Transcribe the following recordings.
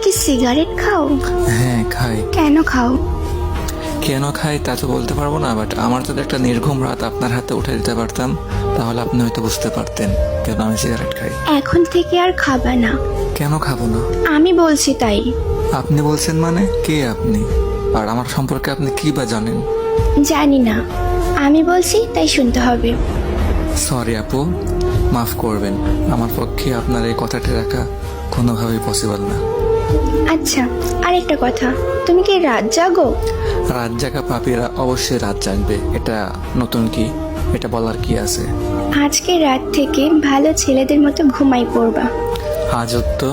কি সিগারেট খাও? হ্যাঁ খাই। কেন খাও? কেন খাই তা তো বলতে পারবো না, বাট আমার যদি একটা নির্ঘুম রাত আপনার হাতে উঠে দিতে পারতাম তাহলে আপনি হয়তো বুঝতে পারতেন কেন আমি সিগারেট খাই। এখন থেকে আর খাবা না। কেন খাবো না? আমি বলছি তাই। আপনি বলছেন মানে? কে আপনি? আর আমার সম্পর্কে আপনি কি বা জানেন? জানি না, আমি বলছি তাই শুনতে হবে। সরি আপু, মাফ করবেন, আমার পক্ষে আপনার এই কথাটি রাখা কোনোভাবেই পসিবল না। আচ্ছা, আরেকটা কথা, তুমি কি রাত জাগো? রাত জাগা পাপীরা অবশ্যই রাত জাগবে, এটা নতুন কি? এটা বলার কি আছে? আজকে রাত থেকে ভালো ছেলেদের মতো ঘুমাই পড়বা। আজও তো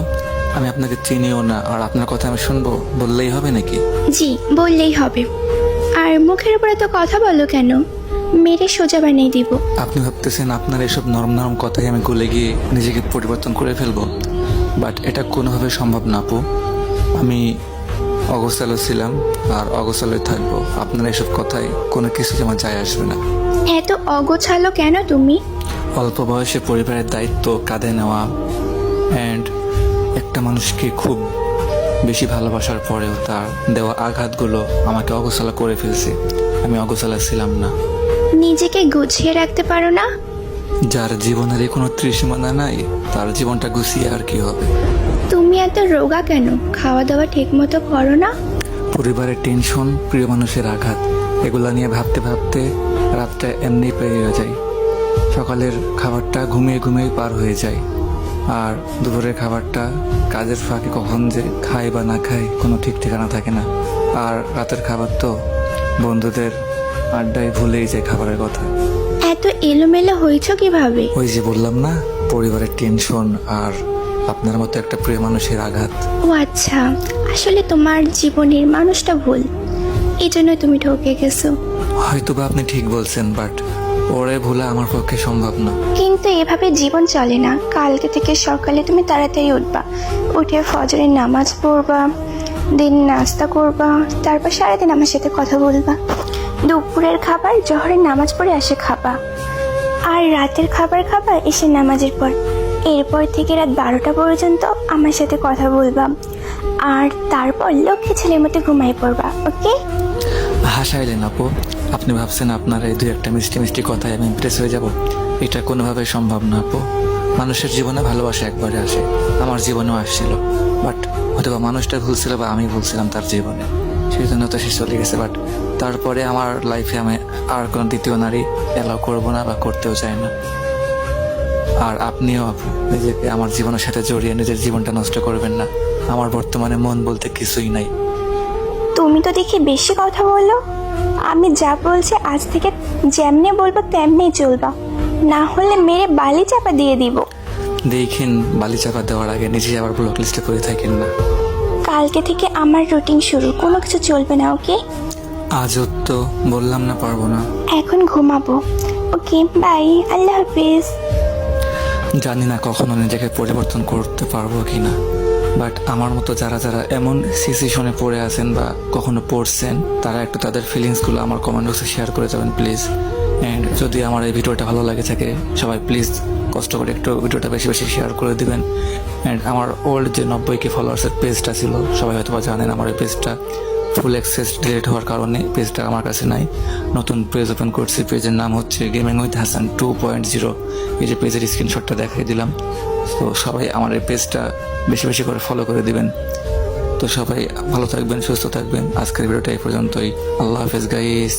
আমি আপনাকে চিনিও না, আর আপনার কথা আমি শুনবো বললেই হবে নাকি? জি, বললেই হবে। আর মুখের উপরে তো কথা বলো কেন? মেরে সোজা বানিয়ে দিব। আপনি ভাবতেছেন আপনার এসব নরম নরম কথাই আমি গলে গিয়ে নিজেকে পরিবর্তন করে ফেলবো, বাট এটা কোনোভাবে সম্ভব না আপু। আমি অগোছালো ছিলাম আর অগোছালোই থাকবো। আপনার এসব কথায় কোনো কিছু আমার যায় আসবে না। এত অগোছালো কেন তুমি? অল্প বয়সে পরিবারের দায়িত্ব কাঁধে নেওয়া, অ্যান্ড একটা মানুষকে খুব বেশি ভালোবাসার পরেও তার দেওয়া আঘাতগুলো আমাকে অগোছালো করে ফেলছে। আমি অগোছালো ছিলাম না। নিজেকে গুছিয়ে রাখতে পারো না? যার জীবনের কোনো ত্রিসীমানা নাই তার জীবনটা গুছিয়ে আর কি হবে? তুমি এত রোগা কেন? খাওয়া দাওয়া ঠিক মতো করো না? পরিবারের টেনশন, প্রিয় মানুষের আঘাত, এগুলা নিয়ে ভাবতে ভাবতে রাতটা এমনি পেরিয়ে যায়। সকালের খাবারটা ঘুমিয়ে ঘুমিয়ে পার হয়ে যায়, আর দুপুরের খাবারটা কাজের ফাঁকে কখন যে খাই বা না খাই কোনো ঠিক ঠিকানা থাকে না। আর রাতের খাবার তো বন্ধুদের আড্ডায় ভুলেই যায় খাবারের কথা। এত এলোমেলো হয়েছো কিভাবে? ওই যে বললাম না, পরিবারের টেনশন আর আপনার মতো একটা প্রিয় মানুষের আঘাত। ও আচ্ছা, আসলে তোমার জীবনের মানুষটা ভুল, এই জন্য তুমি ঠকে গেছো। হয়তো বা আপনি ঠিক বলছেন, বাট ওরে ভোলা আমার পক্ষে সম্ভব না। কিন্তু এভাবে জীবন চলে না। কালকে থেকে সকালে তুমি তাড়াতাড়ি উঠবা, উঠে ফজরের নামাজ পড়বা, দিন নাস্তা করবা, তারপর সারাদিন আমার সাথে কথা বলবা। দুপুরের খাবার জোহরের নামাজ পড়ে এসে খাবা, আর রাতের খাবার খাবা এসে নামাজের পর। এরপর থেকে রাত 12টা পর্যন্ত আমার সাথে কথা বলবা, আর তারপর লক্ষ্মী ছেলের মতো ঘুমাই পড়বা। ওকে? হাসাইলেন আপু, আপনি ভাবছেন আপনার এই দুই একটা মিষ্টি মিষ্টি কথায় আমি ইমপ্রেস হয়ে যাব? এটা কোনোভাবে সম্ভব না আপু। মানুষের জীবনে ভালোবাসা একবারে আসে, আমার জীবনেও আসছিল, বাট হয়তো বা মানুষটা ভুল ছিল বা আমি ভুলছিলাম তার জীবনে, সেই জন্য তো সে চলে গেছে। বাট তারপরে আমার লাইফে আমি আর কোনো দ্বিতীয় নারী অ্যালাউ করবো না বা করতেও চাই না। আর আপনিও আপু নিজেকে আমার জীবনের সাথে জড়িয়ে নিজের জীবনটা নষ্ট করবেন না। আমার বর্তমানে মন বলতে কিছুই নাই। তুমি তো দেখি বেশি কথা বলো। আমি যা বলছি আজ থেকে যেমনি বলবো তেমনি চলবা, না হলে মেরে বালি চাপা দিয়ে দিব। দেখেন, বালি চাপা দেওয়ার আগে নিজে আবার ব্লক লিস্টে পড়ে থাকেন না। কালকে থেকে আমার রুটিন শুরু, কোনো কিছু চলবে না। ওকে? আজও তো বললাম না পারবো না। এখন ঘুমাবো। ওকে, বাই, আল্লাহ হাফিজ। জানি না কখনো নিজেকে পরিবর্তন করতে পারবো কিনা, বাট আমার মতো যারা যারা এমন সিচুয়েশনে পড়ে আছেন বা কখনো পড়ছেন, তারা একটু তাদের ফিলিংসগুলো আমার কমেন্ট বক্সে শেয়ার করে যাবেন প্লিজ। অ্যান্ড যদি আমার এই ভিডিওটা ভালো লাগে থাকে, সবাই প্লিজ কষ্ট করে একটু ভিডিওটা বেশি বেশি শেয়ার করে দিবেন। অ্যান্ড আমার ওল্ড যে 90K ফলোয়ার্সের পেজটা ছিল, সবাই হয়তো বা জানেন আমার এই পেজটা ফুল অ্যাক্সেস ডিলিট হওয়ার কারণে পেজটা আমার কাছে নাই। নতুন পেজ ওপেন করছি, পেজের নাম হচ্ছে গেমিং উইথ হাসান 2.0। এই যে পেজের স্ক্রিনশটটা দেখাই দিলাম। তো সবাই আমার এই পেজটা বেশি বেশি করে ফলো করে দিবেন। তো সবাই ভালো থাকবেন, সুস্থ থাকবেন। আজকের ভিডিওটা এই পর্যন্তই। আল্লাহ হাফেজ গাইস।